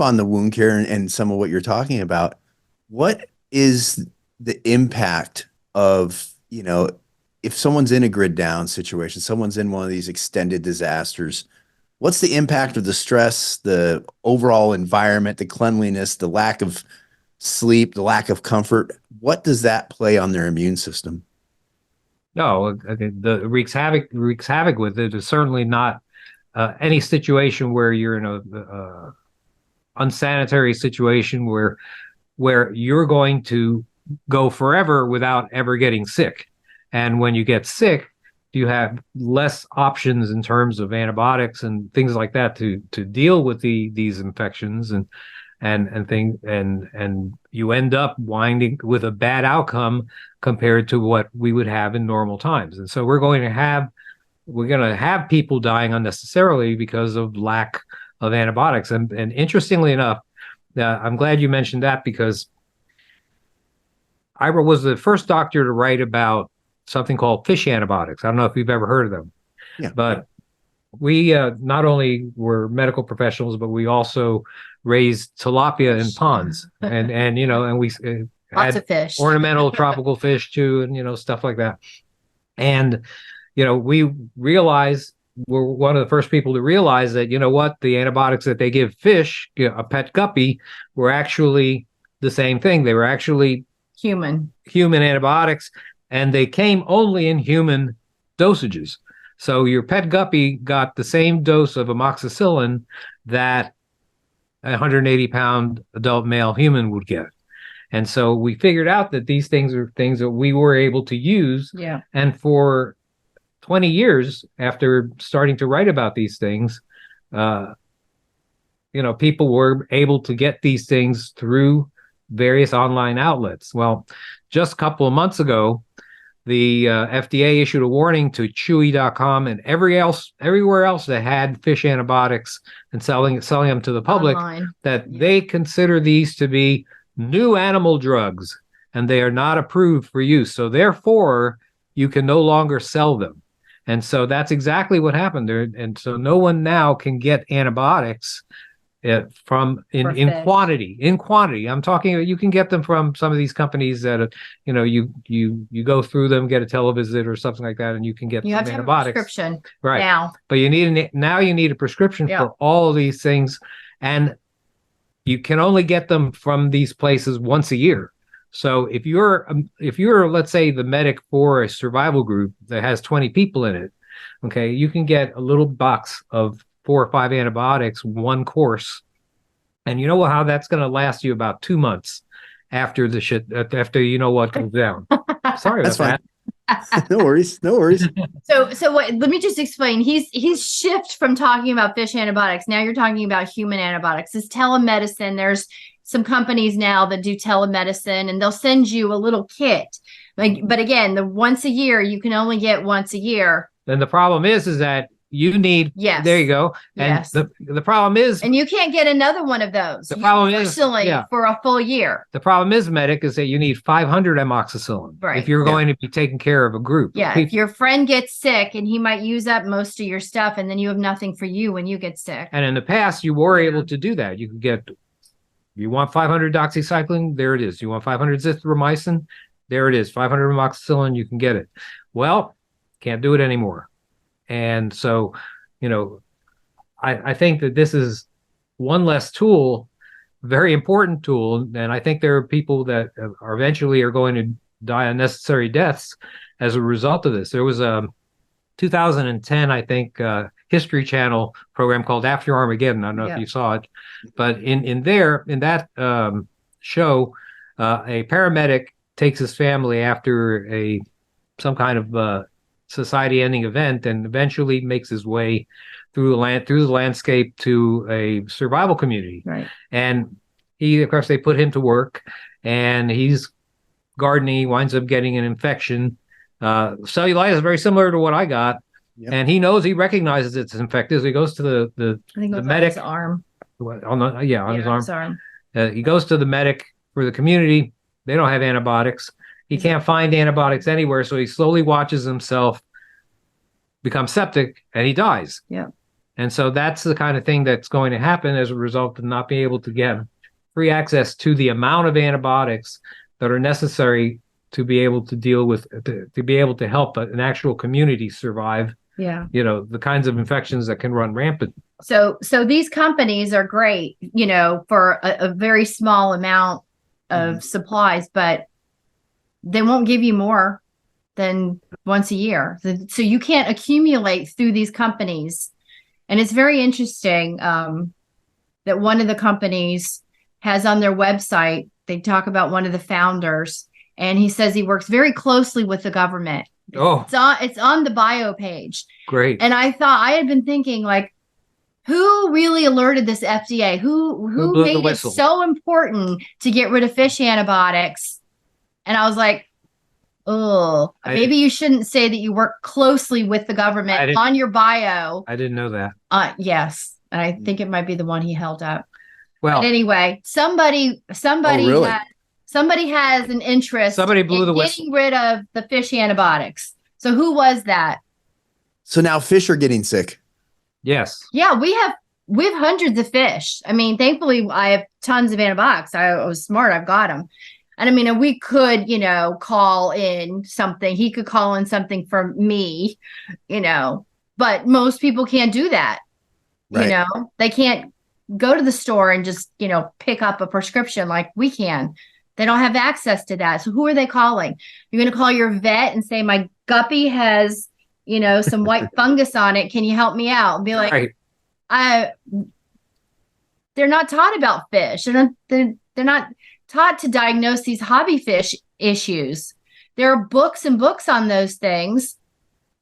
on the wound care and some of what you're talking about, what is the impact of, if someone's in a grid down situation, someone's in one of these extended disasters, what's the impact of the stress, the overall environment, the cleanliness, the lack of sleep, the lack of comfort? What does that play on their immune system? No, the wreaks havoc with it is certainly not any situation where you're in a unsanitary situation where you're going to go forever without ever getting sick. And when you get sick, you have less options in terms of antibiotics and things like that to deal with these infections and you end up winding with a bad outcome compared to what we would have in normal times. And so we're going to have people dying unnecessarily because of lack of antibiotics. And interestingly enough, I'm glad you mentioned that, because I was the first doctor to write about something called fish antibiotics. I don't know if you've ever heard of them, Yeah. but we not only were medical professionals, but we also raised tilapia in ponds, and we Lots had of fish. ornamental tropical fish too, and stuff like that. And we realized, we're one of the first people to realize that, what, the antibiotics that they give fish, a pet guppy, were actually the same thing. They were actually Human antibiotics, and they came only in human dosages. So your pet guppy got the same dose of amoxicillin that a 180-pound adult male human would get. And so we figured out that these things are things that we were able to use. Yeah. And for 20 years after starting to write about these things, people were able to get these things through various online outlets. Well, just a couple of months ago, the FDA issued a warning to Chewy.com and everywhere else that had fish antibiotics and selling them to the public online. that they consider these to be new animal drugs and they are not approved for use. So therefore, you can no longer sell them. And so that's exactly what happened there. And so no one now can get antibiotics in quantity. I'm talking, you can get them from some of these companies that you go through them, get a televisit or something like that, and you can get You have some to have a antibiotics. prescription Right now. But you need a prescription Yeah. for all of these things, and you can only get them from these places once a year. So if you're let's say the medic for a survival group that has 20 people in it, okay, you can get a little box of 4 or 5 antibiotics, one course, and you know how that's going to last you about 2 months after what goes down. Sorry about that. No worries. So let me just explain. He's shift from talking about fish antibiotics. Now you're talking about human antibiotics. It's telemedicine. There's some companies now that do telemedicine, and they'll send you a little kit. But again, the once a year, you can only get once a year. Then the problem is that you need. Yes. There you go. And yes. The problem is, and you can't get another one of those. The problem is for a full year. The problem is, medic, is that you need 500 amoxicillin if you're going to be taking care of a group. Yeah. If your friend gets sick and he might use up most of your stuff, and then you have nothing for you when you get sick. And in the past, you were able to do that. You could get. You want 500 doxycycline? There it is. You want 500 zithromycin? There it is. 500 amoxicillin, you can get it. Well, can't do it anymore. And so, I think that this is one less tool, very important tool. And I think there are people that are eventually going to die unnecessary deaths as a result of this. There was a 2010, I think, History Channel program called After Armageddon. I don't know if you saw it, but in that show, a paramedic takes his family after some kind of society-ending event, and eventually makes his way through the landscape to a survival community. Right. And of course, they put him to work, and he's gardening. He winds up getting an infection. Cellulitis is very similar to what I got. Yep. And he recognizes it's infected. So he goes to the medic. His arm. On his arm. He goes to the medic for the community. They don't have antibiotics. He can't find antibiotics anywhere. So he slowly watches himself become septic, and he dies. Yeah. And so that's the kind of thing that's going to happen as a result of not being able to get free access to the amount of antibiotics that are necessary to be able to deal with, to be able to help an actual community survive, Yeah. the kinds of infections that can run rampant. So these companies are great, for a very small amount of supplies, but they won't give you more than once a year. So you can't accumulate through these companies. And it's very interesting that one of the companies has on their website, they talk about one of the founders, and he says he works very closely with the government. Oh, It's on the bio page. great. And I had been thinking, like, who really alerted this FDA? Who blew the made it whistle? so important to get rid of fish antibiotics? And I was like, oh, maybe you shouldn't say that you work closely with the government on your bio. I didn't know that. Yes. And I think it might be the one he held up. Well, but anyway, somebody really? has an interest. Somebody blew in the whistle. getting rid of the fish antibiotics. So who was that? So now fish are getting sick. Yes. Yeah, we have hundreds of fish. I mean, thankfully, I have tons of antibiotics. I was smart. I've got them. And I mean, we could, call in something. He could call in something for me, but most people can't do that. Right. They can't go to the store and just, pick up a prescription like we can. They don't have access to that. So who are they calling? You're going to call your vet and say, my guppy has, some white fungus on it. Can you help me out? And be like, right. They're not taught about fish. They're not taught to diagnose these hobby fish issues. There are books and books on those things.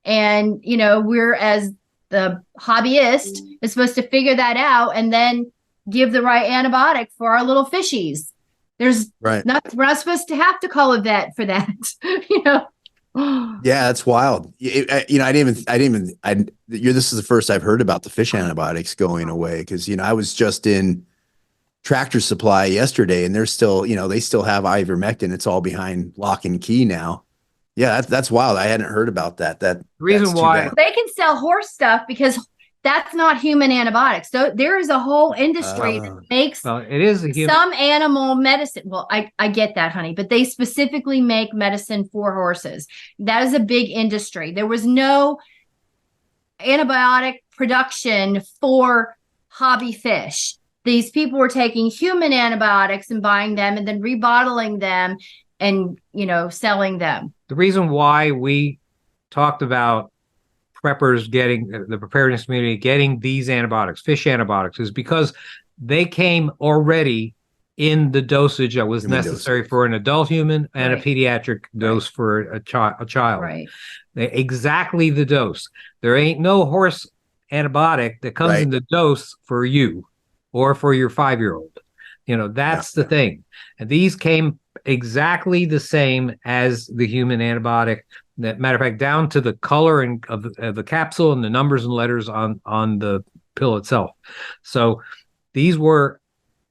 And, we're, as the hobbyist, is supposed to figure that out and then give the right antibiotic for our little fishies. We're not supposed to have to call a vet for that, Yeah, that's wild. This is the first I've heard about the fish antibiotics going away, because, I was just in Tractor Supply yesterday, and they're still, they still have ivermectin. It's all behind lock and key now. Yeah, that's wild. I hadn't heard about that. The reason why they can sell horse stuff, because that's not human antibiotics. So there is a whole industry that makes it is some animal medicine. Well, I get that, honey, but they specifically make medicine for horses. That is a big industry. There was no antibiotic production for hobby fish. These people were taking human antibiotics and buying them and then rebottling them and, selling them. The reason why we talked about preppers getting, the preparedness community getting these antibiotics, fish antibiotics, is because they came already in the dosage that was necessary for an adult human and a pediatric dose for a child. Right. Exactly the dose. There ain't no horse antibiotic that comes in the dose for you or for your 5-year-old. That's the thing. And these came exactly the same as the human antibiotic. That, matter of fact, down to the color of the capsule and the numbers and letters on the pill itself. So these were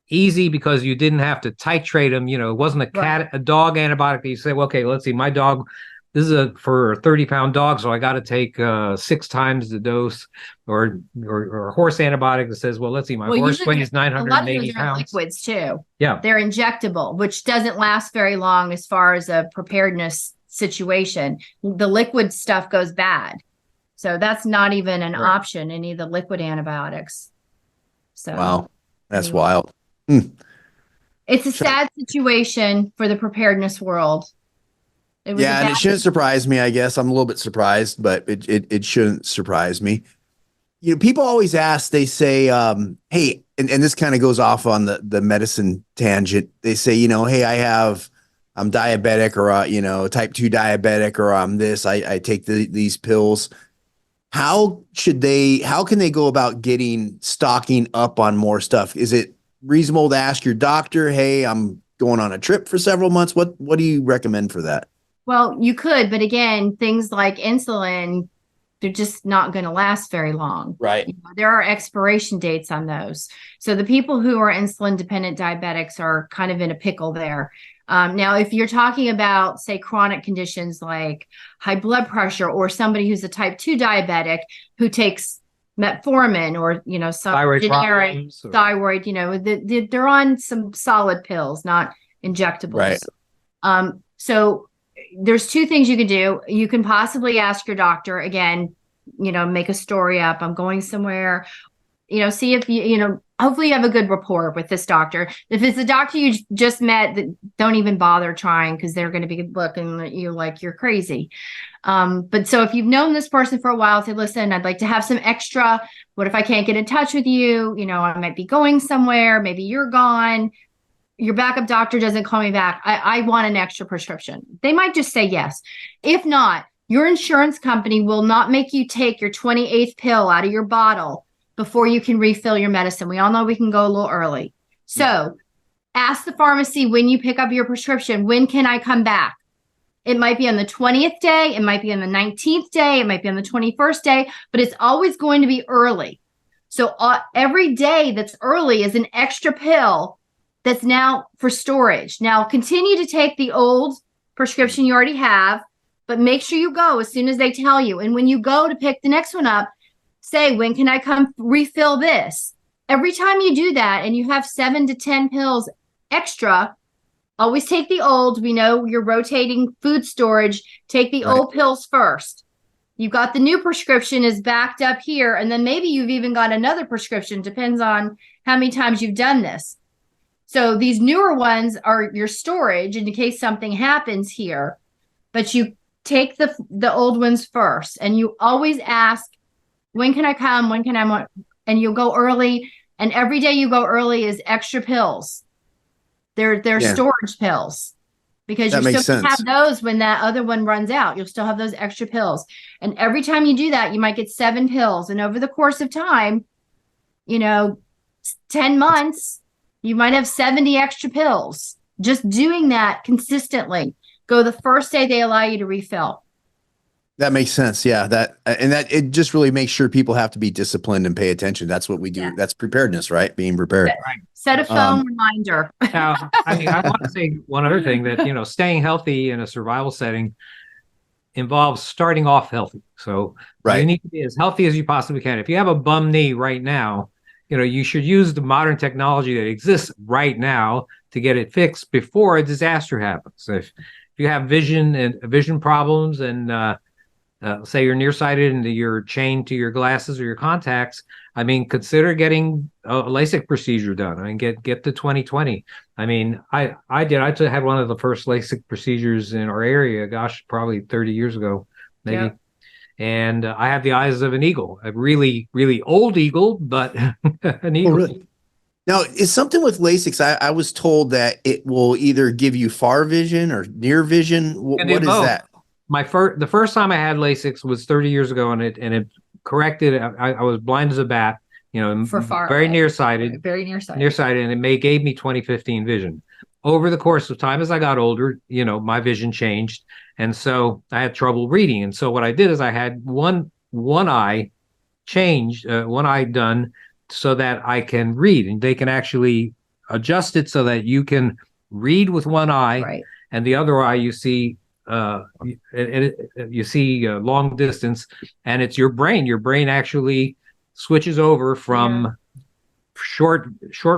easy because you didn't have to titrate them. It wasn't a dog antibiotic that you say, well, okay, let's see, my dog, this is for a 30-pound dog, so I got to take 6 times the dose, or a horse antibiotic that says, well, let's see, my horse weighs 980 pounds. Liquids too. Yeah, they're injectable, which doesn't last very long as far as a preparedness situation. The liquid stuff goes bad, so that's not even an option. Any of the liquid antibiotics. So wow, that's wild. It's a sad situation for the preparedness world. And it shouldn't surprise me. I guess I'm a little bit surprised, but it shouldn't surprise me. People always ask, they say, hey, and this kind of goes off on the medicine tangent. They say, hey, I'm diabetic, or, type 2 diabetic, or I'm this, I take these pills. How can they go about stocking up on more stuff? Is it reasonable to ask your doctor, hey, I'm going on a trip for several months? What do you recommend for that? Well, you could, but again, things like insulin, they're just not going to last very long. Right. There are expiration dates on those. So the people who are insulin dependent diabetics are kind of in a pickle there. Now, if you're talking about, say, chronic conditions like high blood pressure, or somebody who's a type 2 diabetic who takes metformin or, some Thyroid generic problems or- thyroid, they're on some solid pills, not injectables. Right. So there's two things you can do. You can possibly ask your doctor again, make a story up. I'm going somewhere, see if hopefully you have a good rapport with this doctor. If it's a doctor you just met, don't even bother trying, because they're going to be looking at you like you're crazy. But so if you've known this person for a while, say, listen, I'd like to have some extra. What if I can't get in touch with you? I might be going somewhere. Maybe you're gone. Your backup doctor doesn't call me back. I want an extra prescription. They might just say yes. If not, your insurance company will not make you take your 28th pill out of your bottle before you can refill your medicine. We all know we can go a little early. So ask the pharmacy when you pick up your prescription, when can I come back? It might be on the 20th day. It might be on the 19th day. It might be on the 21st day, but it's always going to be early. So every day that's early is an extra pill that's now for storage. Now continue to take the old prescription you already have, but make sure you go as soon as they tell you. And when you go to pick the next one up, say, when can I come refill this? Every time you do that and you have 7 to 10 pills extra, always take the old. We know you're rotating food storage. Take the old pills first. You've got the new prescription is backed up here. And then maybe you've even got another prescription. Depends on how many times you've done this. So these newer ones are your storage in case something happens here. But you take the old ones first. And you always ask, when can I come? When can I? And you'll go early. And every day you go early is extra pills. They're storage pills, because you still have those when that other one runs out. You'll still have those extra pills. And every time you do that, you might get 7 pills. And over the course of time, 10 months, you might have 70 extra pills. Just doing that consistently. Go the first day they allow you to refill. That makes sense. Yeah. That it just really makes sure people have to be disciplined and pay attention. That's what we do. Yeah. That's preparedness, right? Being prepared. Right. Set a phone reminder. Now, I want to say one other thing that, staying healthy in a survival setting involves starting off healthy. So you need to be as healthy as you possibly can. If you have a bum knee right now, you should use the modern technology that exists right now to get it fixed before a disaster happens. If you have vision problems and say you're nearsighted and you're chained to your glasses or your contacts, consider getting a LASIK procedure done. Get the 20/20. I had one of the first LASIK procedures in our area, probably 30 years ago, maybe. Yeah. And I have the eyes of an eagle, a really, really old eagle, but an eagle. Oh, really? Now, is something with LASIK? I was told that it will either give you far vision or near vision. What is that? The first time I had LASIK was 30 years ago, and it corrected. I was blind as a bat, for far very away. Nearsighted, and it gave me 20/15 vision. Over the course of time, as I got older, my vision changed, and so I had trouble reading. And so what I did is I had one eye changed, one eye done, so that I can read, and they can actually adjust it so that you can read with one eye, and the other eye you see. You see long distance, and it's your brain actually switches over from short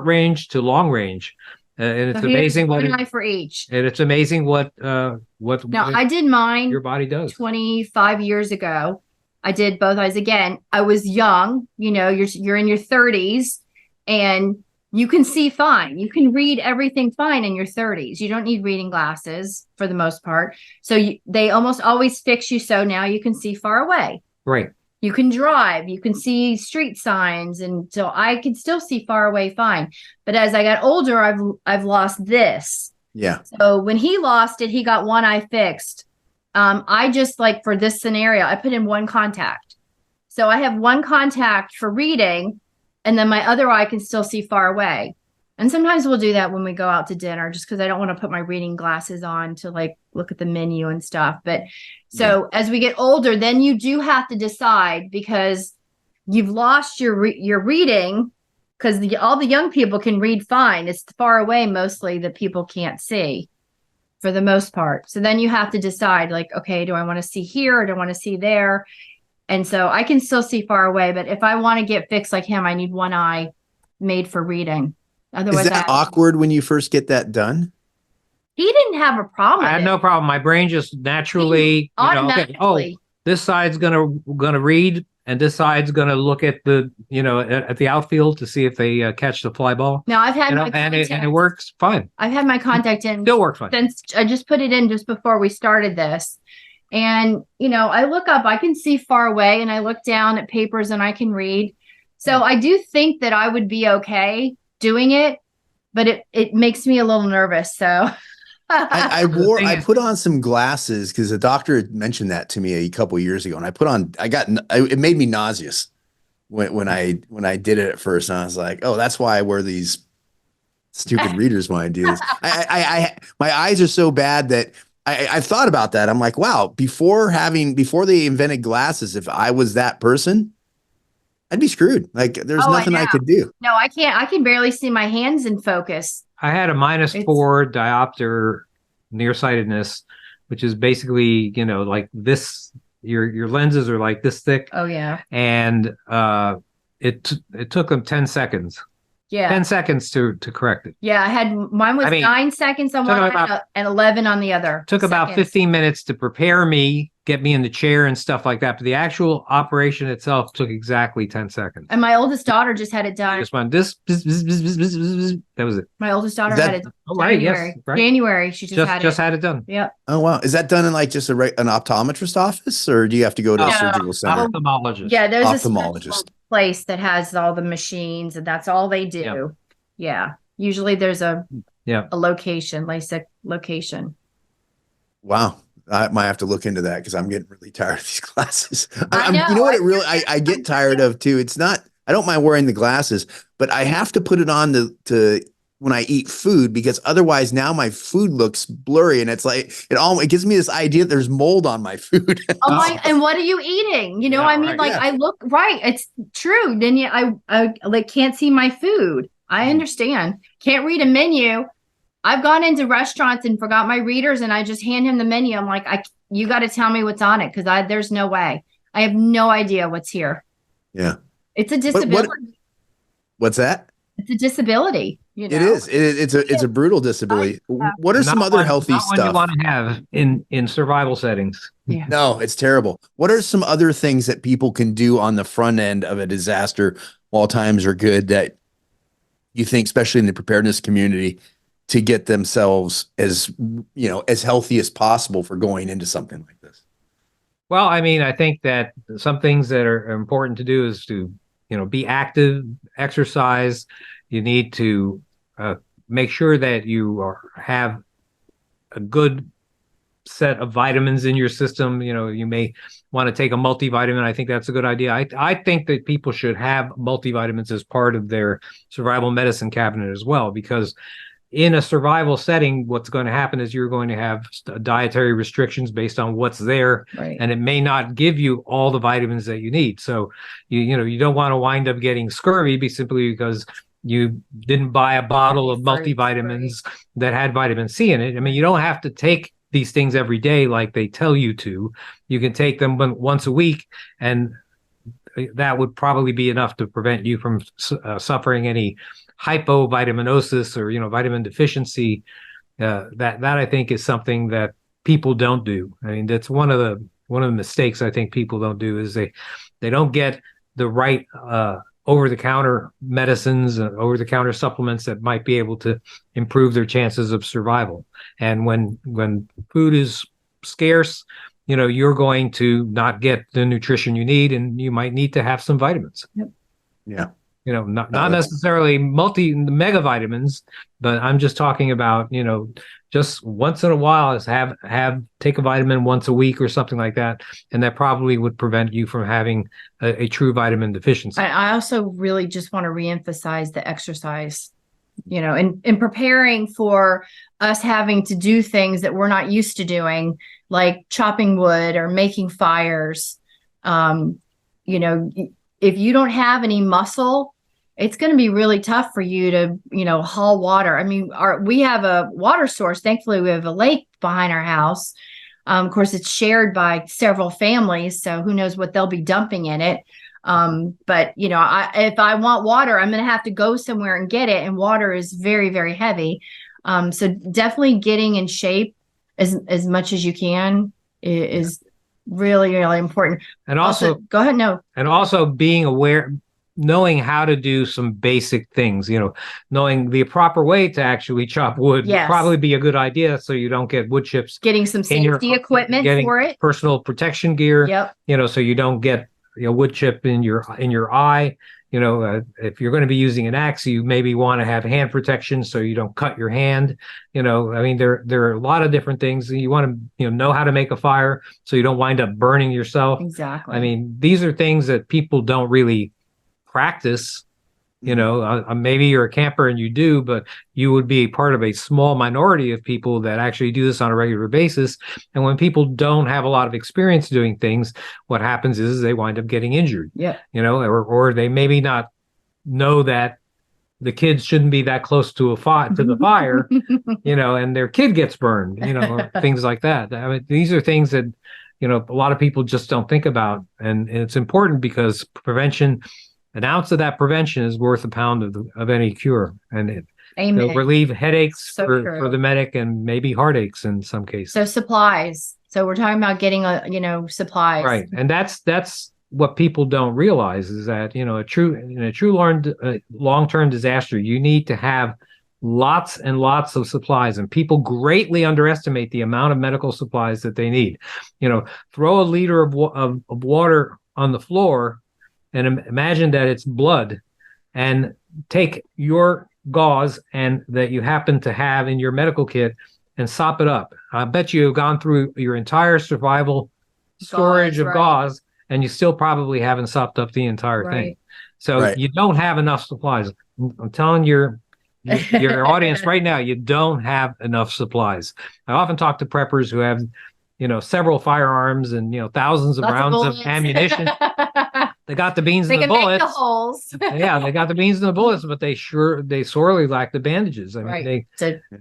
range to long range, and it's amazing what eye for each. And it's amazing what now I did mine your body does 25 years ago. I did both eyes. Again, I was young, you're in your 30s, and you can see fine. You can read everything fine in your 30s. You don't need reading glasses for the most part. So they almost always fix you so now you can see far away. Right. You can drive. You can see street signs. And so I can still see far away fine. But as I got older, I've lost this. Yeah. So when he lost it, he got one eye fixed. I just, for this scenario, I put in one contact. So I have one contact for reading, and then my other eye can still see far away. And sometimes we'll do that when we go out to dinner, just because I don't want to put my reading glasses on to look at the menu and stuff. But so as we get older, then you do have to decide, because you've lost your reading, because all the young people can read fine. It's far away mostly that people can't see for the most part. So then you have to decide, okay, do I want to see here or do I want to see there? And so I can still see far away, but if I want to get fixed like him, I need one eye made for reading. Otherwise, Is that awkward when you first get that done? he didn't have a problem I had with no it. problem. My brain just naturally, Automatically. this side's gonna read, and this side's gonna look at the, at the outfield to see if they catch the fly ball. Now I've had my And it contact. works fine. I've had my contact in Still works fine. since I just put it in just before we started this. And, I look up, I can see far away, and I look down at papers and I can read. So I do think that I would be okay doing it, but it makes me a little nervous. So I put on some glasses because the doctor had mentioned that to me a couple years ago, and it made me nauseous when I did it at first, and I was like, oh, that's why I wear these stupid readers when I do this. My eyes are so bad that I've thought about that. I'm like, wow, before they invented glasses, if I was that person, I'd be screwed. Like there's nothing I could do. No, I can't. I can barely see my hands in focus. I had a -4 diopter nearsightedness, which is basically, like this, your lenses are like this thick. Oh yeah. And it took them 10 seconds. Yeah. 10 seconds to correct it. Yeah, mine was 9 seconds on one and 11 on the other. Took about 15 minutes to prepare me, get me in the chair and stuff like that. But the actual operation itself took exactly 10 seconds. And my oldest daughter just had it done. Just went this, that was it. My oldest daughter had it. Oh, right, yes, right. January, she just had it done. Yep. Oh wow, is that done in like just an optometrist office, or do you have to go to a surgical center? Ophthalmologist. Yeah, there's ophthalmologist. A place that has all the machines, and that's all they do. Yeah. Usually there's a location, LASIK location. Wow. I might have to look into that because I'm getting really tired of these glasses. I know. You know what I get tired of too? It's not, I don't mind wearing the glasses, but I have to put it on to when I eat food, because otherwise now my food looks blurry, and it's like, it gives me this idea that there's mold on my food. And what are you eating? I look right. It's true. Then I like can't see my food. I understand. Can't read a menu. I've gone into restaurants and forgot my readers, and I just hand him the menu. I'm like, you got to tell me what's on it, because there's no way. I have no idea what's here. Yeah. It's a disability. What's that? It's a disability. It is. It's a brutal disability. What are some other healthy stuff you want to have in survival settings? Yeah. No, it's terrible. What are some other things that people can do on the front end of a disaster while times are good that you think, especially in the preparedness community, to get themselves as healthy as possible for going into something like this? Well, I mean, I think that some things that are important to do is to, be active, exercise. You need to make sure that you have a good set of vitamins in your system. You may want to take a multivitamin. I think that's a good idea. I think that people should have multivitamins as part of their survival medicine cabinet as well, because in a survival setting, what's going to happen is you're going to have dietary restrictions based on what's there, right, and it may not give you all the vitamins that you need. So you don't want to wind up getting scurvy simply because you didn't buy a bottle of multivitamins that had vitamin C in it. I mean, you don't have to take these things every day like they tell you to. You can take them once a week, and that would probably be enough to prevent you from suffering any hypovitaminosis or vitamin deficiency. That I think is something that people don't do. I mean, that's one of the mistakes I think people don't do, is they don't get the right over-the-counter medicines, over-the-counter supplements that might be able to improve their chances of survival. And when food is scarce, you're going to not get the nutrition you need, and you might need to have some vitamins. Yep. Yeah. Not necessarily mega vitamins, but I'm just talking about, just once in a while take a vitamin once a week or something like that. And that probably would prevent you from having a true vitamin deficiency. I also really just want to reemphasize the exercise, in preparing for us having to do things that we're not used to doing, like chopping wood or making fires. If you don't have any muscle, it's going to be really tough for you to, haul water. I mean, we have a water source. Thankfully, we have a lake behind our house. Of course, it's shared by several families, so who knows what they'll be dumping in it. But you know, if I want water, I'm going to have to go somewhere and get it, and water is very, very heavy. So definitely getting in shape as much as you can is really, really important. And also, go ahead. No. And also being aware, knowing how to do some basic things, you know, knowing the proper way to actually chop wood would probably be a good idea, so you don't get wood chips. Getting some safety equipment for it. Personal protection gear. Yep. You know, so you don't get wood chip in your eye. You know, if you're going to be using an axe, you maybe want to have hand protection so you don't cut your hand. You know, I mean, there are a lot of different things. You want to, know how to make a fire so you don't wind up burning yourself. Exactly. I mean, these are things that people don't really practice. Maybe you're a camper and you do, but you would be part of a small minority of people that actually do this on a regular basis. And when people don't have a lot of experience doing things, what happens is they wind up getting injured. Yeah. Or they maybe not know that the kids shouldn't be that close to the fire, and their kid gets burned, or things like that. I mean, these are things that, a lot of people just don't think about. And it's important because prevention, an ounce of that prevention is worth a pound of any cure, and it'll relieve headaches for the medic and maybe heartaches in some cases. So supplies. So we're talking about getting supplies, right? And that's what people don't realize is that in a true long-term disaster, you need to have lots and lots of supplies, and people greatly underestimate the amount of medical supplies that they need. Throw a liter of water on the floor and imagine that it's blood, and take your gauze and that you happen to have in your medical kit and sop it up. I bet you have gone through your entire survival storage of gauze, and you still probably haven't sopped up the entire thing. So you don't have enough supplies. I'm telling your audience right now, you don't have enough supplies. I often talk to preppers who have, several firearms and, thousands of rounds of ammunition. They got the beans and the bullets. Make the holes. Yeah, they got the beans and the bullets, but they sorely lack the bandages. I mean,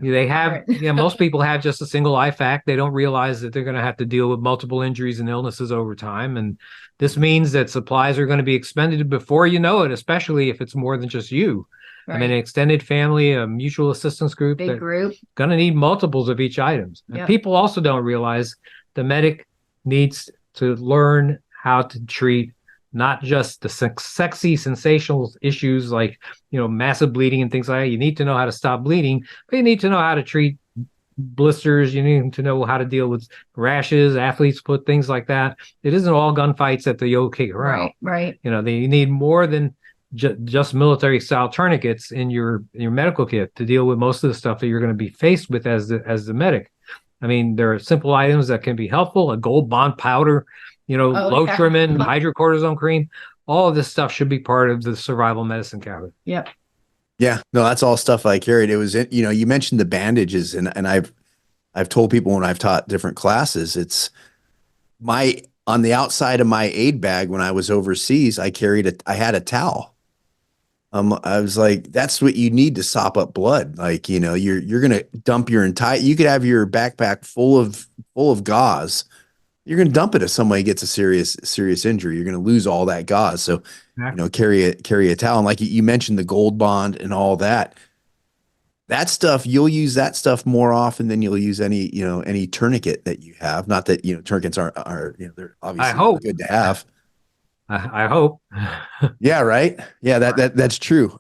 they have. Most people have just a single IFAK. They don't realize that they're going to have to deal with multiple injuries and illnesses over time, and this means that supplies are going to be expended before you know it, especially if it's more than just you. Right. I mean, an extended family, a mutual assistance group, big group, going to need multiples of each item. Yep. People also don't realize the medic needs to learn how to treat not just the sexy, sensational issues like, massive bleeding and things like that. You need to know how to stop bleeding, but you need to know how to treat blisters. You need to know how to deal with rashes, athlete's foot, things like that. It isn't all gunfights at the OK Corral. Right. You need more than just military style tourniquets in your medical kit to deal with most of the stuff that you're going to be faced with as the medic. I mean, there are simple items that can be helpful: a gold bond powder, Lotrimin, hydrocortisone cream. All of this stuff should be part of the survival medicine cabinet. Yep. Yeah, no, that's all stuff I carried. It was, you mentioned the bandages, and I've told people when I've taught different classes, it's on the outside of my aid bag when I was overseas, I had a towel. I was like, that's what you need to sop up blood. Like, you're going to dump you could have your backpack full of gauze. You're going to dump it if somebody gets a serious injury. You're going to lose all that gauze. So, carry a towel. And like you mentioned, the gold bond and all that stuff, you'll use that stuff more often than you'll use any tourniquet that you have. Not that, tourniquets are they're obviously good to have. I hope. Yeah. Right. Yeah. That's true.